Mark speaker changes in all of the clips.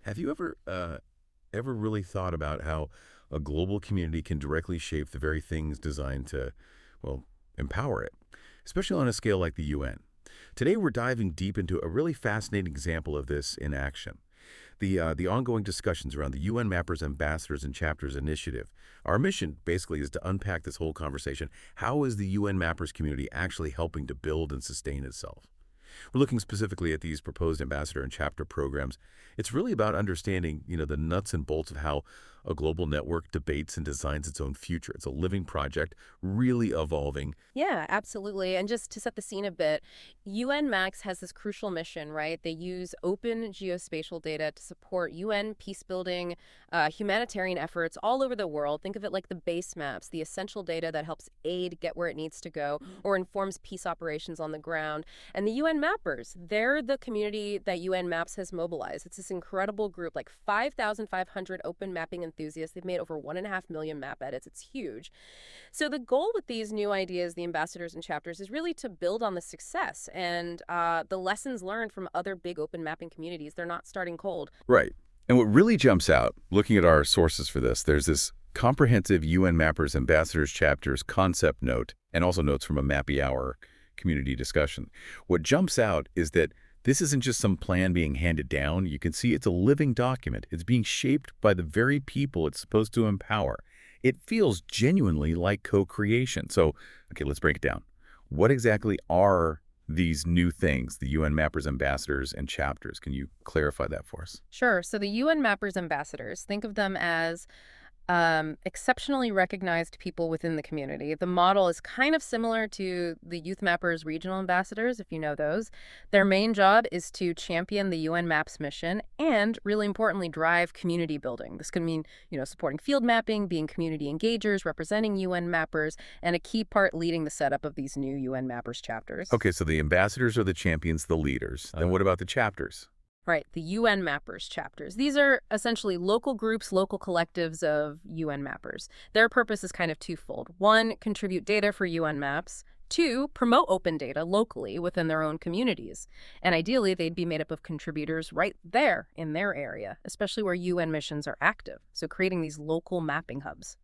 Speaker 1: Have you ever really thought about how a global community can directly shape the very things designed to, well, empower it, especially on a scale like the UN? Today, we're diving deep into a really fascinating example of this in action. The ongoing discussions around the UN Mappers, Ambassadors, and Chapters initiative. Our mission basically is to unpack this whole conversation. How is the UN Mappers community actually helping to build and sustain itself? We're looking specifically at these proposed ambassador and chapter programs. It's really about understanding, the nuts and bolts of how a global network debates and designs its own future. It's a living project, really evolving.
Speaker 2: Yeah, absolutely. And just to set the scene a bit, UN Max has this crucial mission, right? They use open geospatial data to support UN peacebuilding, humanitarian efforts all over the world. Think of it like the base maps, the essential data that helps aid get where it needs to go or informs peace operations on the ground. And the UN Mappers, they're the community that UN Maps has mobilized. It's this incredible group, like 5,500 open mapping enthusiasts. They've made over 1.5 million map edits. It's huge. So the goal with these new ideas, the ambassadors and chapters, is really to build on the success and the lessons learned from other big open mapping communities. They're not starting cold.
Speaker 1: Right. And what really jumps out, looking at our sources for this, there's this comprehensive UN Mappers Ambassadors Chapters concept note, and also notes from a Mappy Hour community discussion. What jumps out is that this isn't just some plan being handed down. You can see it's a living document. It's being shaped by the very people it's supposed to empower. It feels genuinely like co-creation. So, okay, let's break it down. What exactly are these new things, the UN Mappers Ambassadors and Chapters? Can you clarify that for us?
Speaker 2: Sure. So the UN Mappers ambassadors, think of them as exceptionally recognized people within the community. The model is kind of similar to the Youth Mappers regional ambassadors, if you know those. Their main job is to champion the UN Maps mission and, really importantly, drive community building. This could mean, supporting field mapping, being community engagers, representing UN Mappers, and a key part leading the setup of these new UN Mappers chapters.
Speaker 1: Okay, so the ambassadors are the champions, the leaders. Then what about the chapters?
Speaker 2: Right, the UN Mappers chapters. These are essentially local groups, local collectives of UN Mappers. Their purpose is kind of twofold. One, contribute data for UN maps. Two, promote open data locally within their own communities. And ideally, they'd be made up of contributors right there in their area, especially where UN missions are active. So creating these local mapping hubs.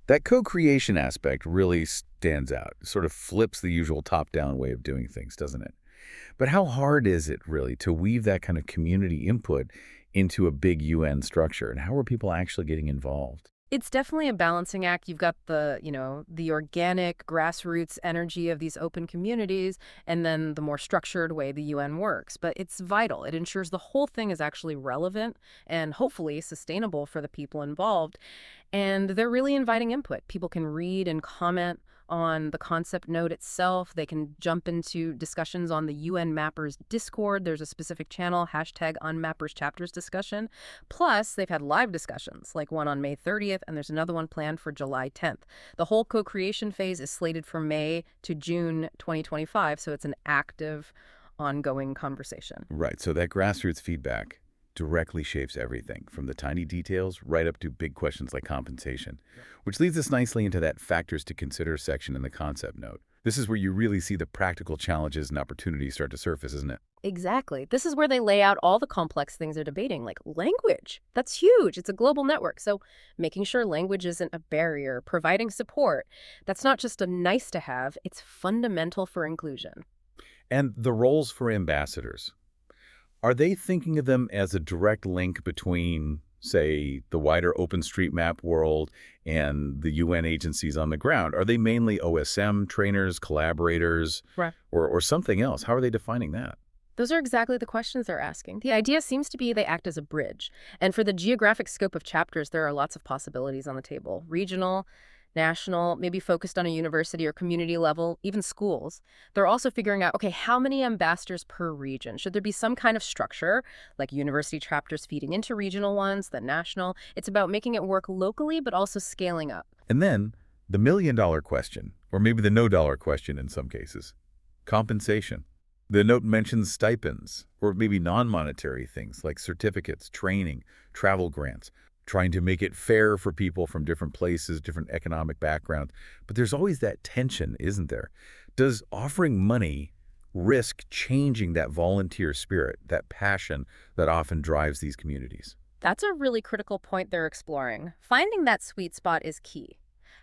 Speaker 1: That co-creation aspect really stands out. It sort of flips the usual top-down way of doing things, doesn't it? But how hard is it really to weave that kind of community input into a big UN structure? And how are people actually getting involved?
Speaker 2: It's definitely a balancing act. You've got the organic grassroots energy of these open communities and then the more structured way the UN works. But it's vital. It ensures the whole thing is actually relevant and hopefully sustainable for the people involved. And they're really inviting input. People can read and comment on the concept note itself. They can jump into discussions on the UN Mappers Discord. There's a specific channel, #UnMappersChapters discussion. Plus, they've had live discussions, like one on May 30th, and there's another one planned for July 10th. The whole co-creation phase is slated for May to June 2025, so it's an active, ongoing conversation.
Speaker 1: Right, so that grassroots feedback directly shapes everything, from the tiny details right up to big questions like compensation, which leads us nicely into that factors to consider section in the concept note. This is where you really see the practical challenges and opportunities start to surface, isn't it?
Speaker 2: Exactly. This is where they lay out all the complex things they're debating, like language. That's huge. It's a global network. So making sure language isn't a barrier, providing support, that's not just a nice to have, it's fundamental for inclusion.
Speaker 1: And the roles for ambassadors. Are they thinking of them as a direct link between, say, the wider OpenStreetMap world and the UN agencies on the ground? Are they mainly OSM trainers, collaborators,
Speaker 2: Right.
Speaker 1: or something else? How are they defining that?
Speaker 2: Those are exactly the questions they're asking. The idea seems to be they act as a bridge. And for the geographic scope of chapters, there are lots of possibilities on the table. Regional, national, maybe focused on a university or community level, even schools. They're also figuring out, okay, how many ambassadors per region? Should there be some kind of structure, like university chapters feeding into regional ones, then national? It's about making it work locally, but also scaling up.
Speaker 1: And then the million-dollar question, or maybe the no-dollar question in some cases, compensation. The note mentions stipends, or maybe non-monetary things like certificates, training, travel grants, trying to make it fair for people from different places, different economic backgrounds. But there's always that tension, isn't there? Does offering money risk changing that volunteer spirit, that passion that often drives these communities?
Speaker 2: That's a really critical point they're exploring. Finding that sweet spot is key.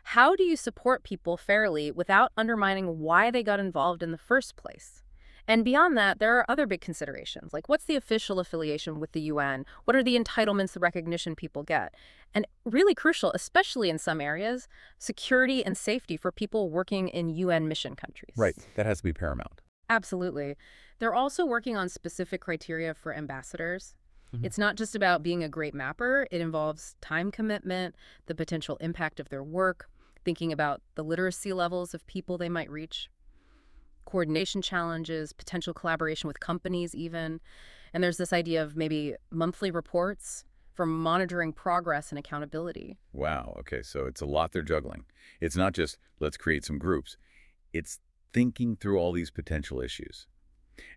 Speaker 2: How do you support people fairly without undermining why they got involved in the first place? And beyond that, there are other big considerations, like what's the official affiliation with the UN? What are the entitlements, the recognition people get? And really crucial, especially in some areas, security and safety for people working in UN mission
Speaker 1: Right.
Speaker 2: countries.
Speaker 1: That has to be paramount.
Speaker 2: Absolutely. They're also working on specific criteria for ambassadors.
Speaker 1: Mhm.
Speaker 2: It's not just about being a great mapper. It involves time commitment, the potential impact of their work, thinking about the literacy levels of people they might reach, coordination challenges, potential collaboration with companies even. And there's this idea of maybe monthly reports for monitoring progress and accountability.
Speaker 1: Wow. Okay. So it's a lot they're juggling. It's not just let's create some groups. It's thinking through all these potential issues.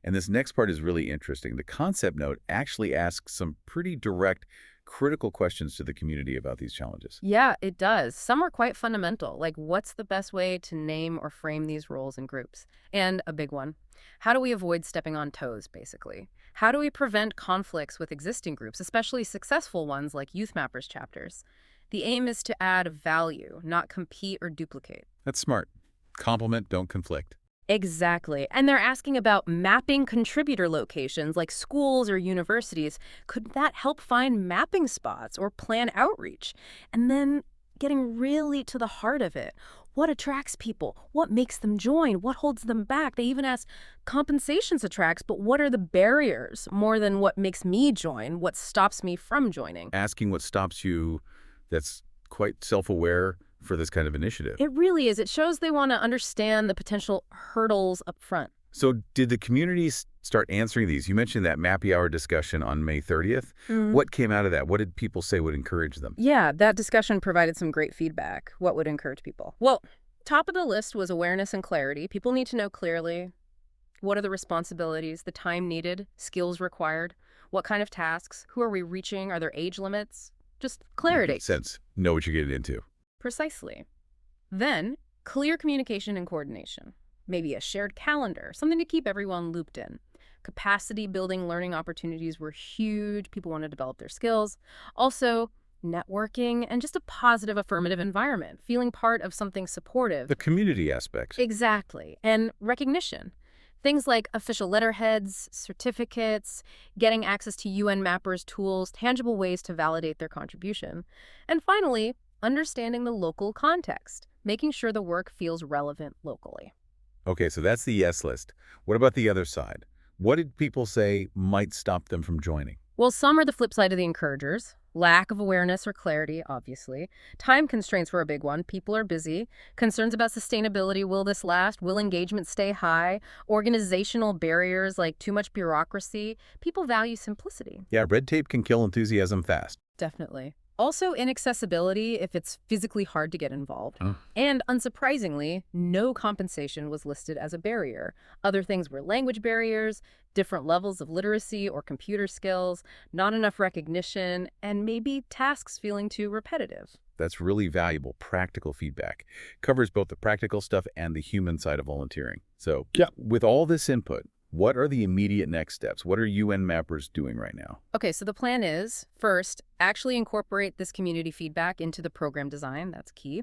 Speaker 1: And this next part is really interesting. The concept note actually asks some pretty direct, critical questions to the community about these challenges.
Speaker 2: Yeah, it does. Some are quite fundamental, like what's the best way to name or frame these roles and groups? And a big one, how do we avoid stepping on toes, basically? How do we prevent conflicts with existing groups, especially successful ones like Youth Mappers chapters? The aim is to add value, not compete or duplicate.
Speaker 1: That's smart. Complement, don't conflict.
Speaker 2: Exactly. And they're asking about mapping contributor locations like schools or universities. Could that help find mapping spots or plan outreach? And then getting really to the heart of it. What attracts people? What makes them join? What holds them back? They even ask compensations attracts, but what are the barriers more than what makes me join? What stops me from joining?
Speaker 1: Asking what stops you, that's quite self-aware for this kind of initiative.
Speaker 2: It really is. It shows they want to understand the potential hurdles up front.
Speaker 1: So did the communities start answering these? You mentioned that Mappy Hour discussion on May 30th. What came out of that? What did people say would encourage them?
Speaker 2: Yeah, that discussion provided some great feedback. What would encourage people? Well, top of the list was awareness and clarity. People need to know clearly what are the responsibilities, the time needed, skills required, what kind of tasks, who are we reaching, are there age limits? Just clarity.
Speaker 1: Makes sense. Know what you're getting into.
Speaker 2: Precisely. Then, clear communication and coordination. Maybe a shared calendar, something to keep everyone looped in. Capacity building learning opportunities were huge. People want to develop their skills. Also, networking and just a positive affirmative environment, feeling part of something supportive.
Speaker 1: The community aspect.
Speaker 2: Exactly. And recognition. Things like official letterheads, certificates, getting access to UN mappers tools, tangible ways to validate their contribution. And finally, understanding the local context, making sure the work feels relevant locally.
Speaker 1: Okay, so that's the yes list. What about the other side? What did people say might stop them from joining?
Speaker 2: Well, some are the flip side of the encouragers. Lack of awareness or clarity, obviously. Time constraints were a big one. People are busy. Concerns about sustainability. Will this last? Will engagement stay high? Organizational barriers like too much bureaucracy. People value simplicity.
Speaker 1: Yeah, red tape can kill enthusiasm fast.
Speaker 2: Definitely. Also, inaccessibility if it's physically hard to get involved. And unsurprisingly, no compensation was listed as a barrier. Other things were language barriers, different levels of literacy or computer skills, not enough recognition, and maybe tasks feeling too repetitive.
Speaker 1: That's really valuable, practical feedback. Covers both the practical stuff and the human side of volunteering. So,
Speaker 3: Yeah.
Speaker 1: with all this input, what are the immediate next steps? What are UN mappers doing right now?
Speaker 2: Okay, so the plan is, first, actually incorporate this community feedback into the program design. That's key.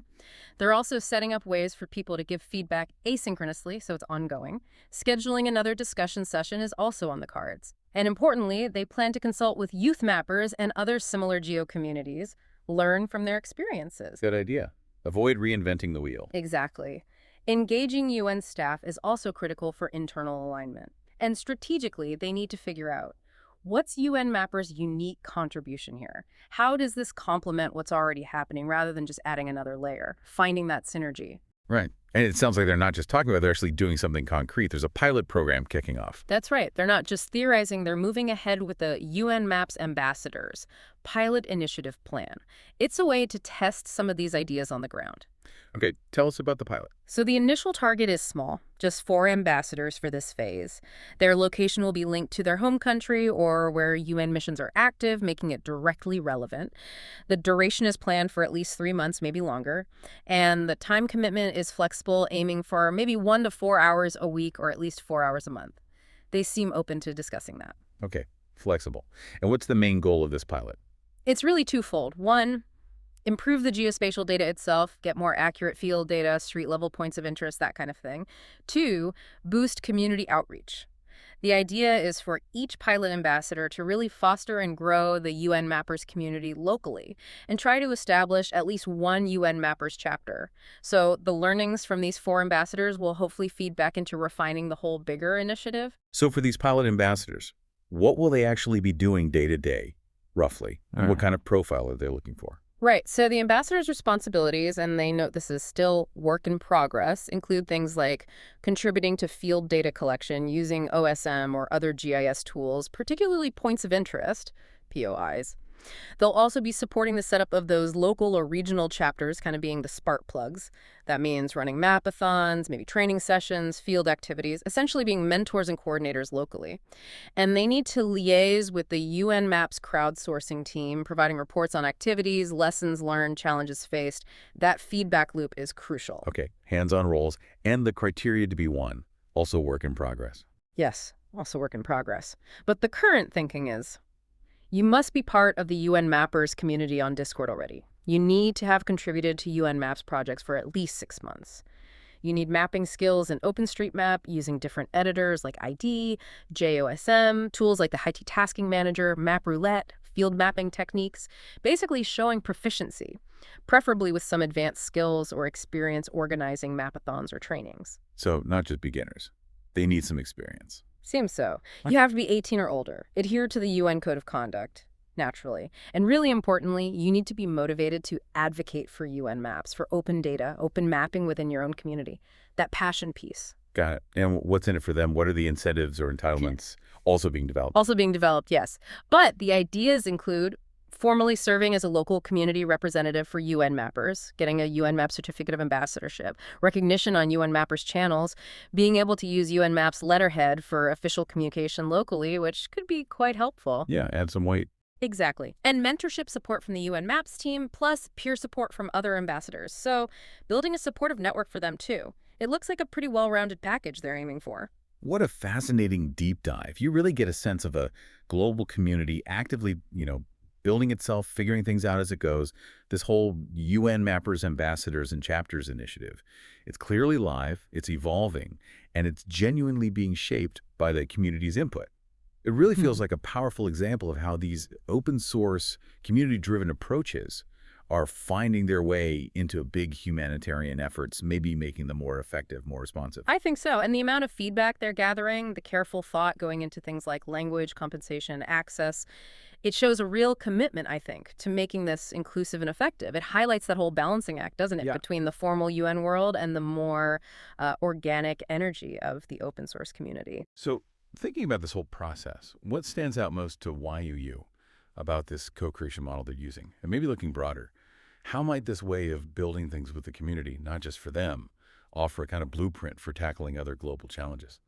Speaker 2: They're also setting up ways for people to give feedback asynchronously, so it's ongoing. Scheduling another discussion session is also on the cards. And importantly, they plan to consult with youth mappers and other similar geo-communities, learn from their experiences.
Speaker 1: Good idea. Avoid reinventing the wheel.
Speaker 2: Exactly. Engaging UN staff is also critical for internal alignment. And strategically, they need to figure out what's UN Mapper's unique contribution here? How does this complement what's already happening rather than just adding another layer? Finding that synergy.
Speaker 1: Right. And it sounds like they're not just talking about it, they're actually doing something concrete. There's a pilot program kicking off.
Speaker 2: That's right. They're not just theorizing, they're moving ahead with the UN Maps Ambassadors Pilot Initiative Plan. It's a way to test some of these ideas on the ground.
Speaker 1: Okay, tell us about the pilot.
Speaker 2: So the initial target is small, just 4 ambassadors for this phase. Their location will be linked to their home country or where UN missions are active, making it directly relevant. The duration is planned for at least 3 months, maybe longer. And the time commitment is flexible, aiming for maybe 1 to 4 hours a week or at least 4 hours a month. They seem open to discussing that.
Speaker 1: Okay, flexible. And what's the main goal of this pilot?
Speaker 2: It's really twofold. One, improve the geospatial data itself, get more accurate field data, street level points of interest, that kind of thing. Two, boost community outreach. The idea is for each pilot ambassador to really foster and grow the UN Mappers community locally and try to establish at least one UN Mappers chapter. So the learnings from these 4 ambassadors will hopefully feed back into refining the whole bigger initiative.
Speaker 1: So for these pilot ambassadors, what will they actually be doing day to day, roughly? And what kind of profile are they looking for?
Speaker 2: Right. So the ambassador's responsibilities, and they note this is still work in progress, include things like contributing to field data collection using OSM or other GIS tools, particularly points of interest, POIs. They'll also be supporting the setup of those local or regional chapters, kind of being the spark plugs. That means running mapathons, maybe training sessions, field activities, essentially being mentors and coordinators locally. And they need to liaise with the UN Maps crowdsourcing team, providing reports on activities, lessons learned, challenges faced. That feedback loop is crucial.
Speaker 1: Okay, hands-on roles and the criteria to be won, also work in progress.
Speaker 2: Yes, also work in progress. But the current thinking is, you must be part of the UN Mappers community on Discord already. You need to have contributed to UN Maps projects for at least 6 months. You need mapping skills in OpenStreetMap using different editors like ID, JOSM, tools like the Haiti Tasking Manager, Map Roulette, field mapping techniques, basically showing proficiency, preferably with some advanced skills or experience organizing mapathons or trainings.
Speaker 1: So not just beginners. They need some experience.
Speaker 2: Seems so. You have to be 18 or older, adhere to the UN Code of Conduct, naturally. And really importantly, you need to be motivated to advocate for UN maps, for open data, open mapping within your own community. That passion piece.
Speaker 1: Got it. And what's in it for them? What are the incentives or entitlements also being developed?
Speaker 2: Also being developed, yes. But the ideas include formally serving as a local community representative for UN Mappers, getting a UN Map Certificate of Ambassadorship, recognition on UN Mappers channels, being able to use UN Maps letterhead for official communication locally, which could be quite helpful.
Speaker 1: Yeah, add some weight.
Speaker 2: Exactly. And mentorship support from the UN Maps team, plus peer support from other ambassadors. So building a supportive network for them, too. It looks like a pretty well-rounded package they're aiming for.
Speaker 1: What a fascinating deep dive. You really get a sense of a global community actively, building itself, figuring things out as it goes. This whole UN Mappers, Ambassadors, and Chapters initiative. It's clearly live, it's evolving, and it's genuinely being shaped by the community's input. It really feels like a powerful example of how these open source, community-driven approaches are finding their way into big humanitarian efforts, maybe making them more effective, more responsive.
Speaker 2: I think so. And the amount of feedback they're gathering, the careful thought going into things like language, compensation, access, it shows a real commitment, I think, to making this inclusive and effective. It highlights that whole balancing act, doesn't it,
Speaker 1: Yeah.
Speaker 2: between the formal UN world and the more organic energy of the open source community.
Speaker 1: So thinking about this whole process, what stands out most to YUU about this co-creation model they're using? And maybe looking broader, how might this way of building things with the community, not just for them, offer a kind of blueprint for tackling other global challenges?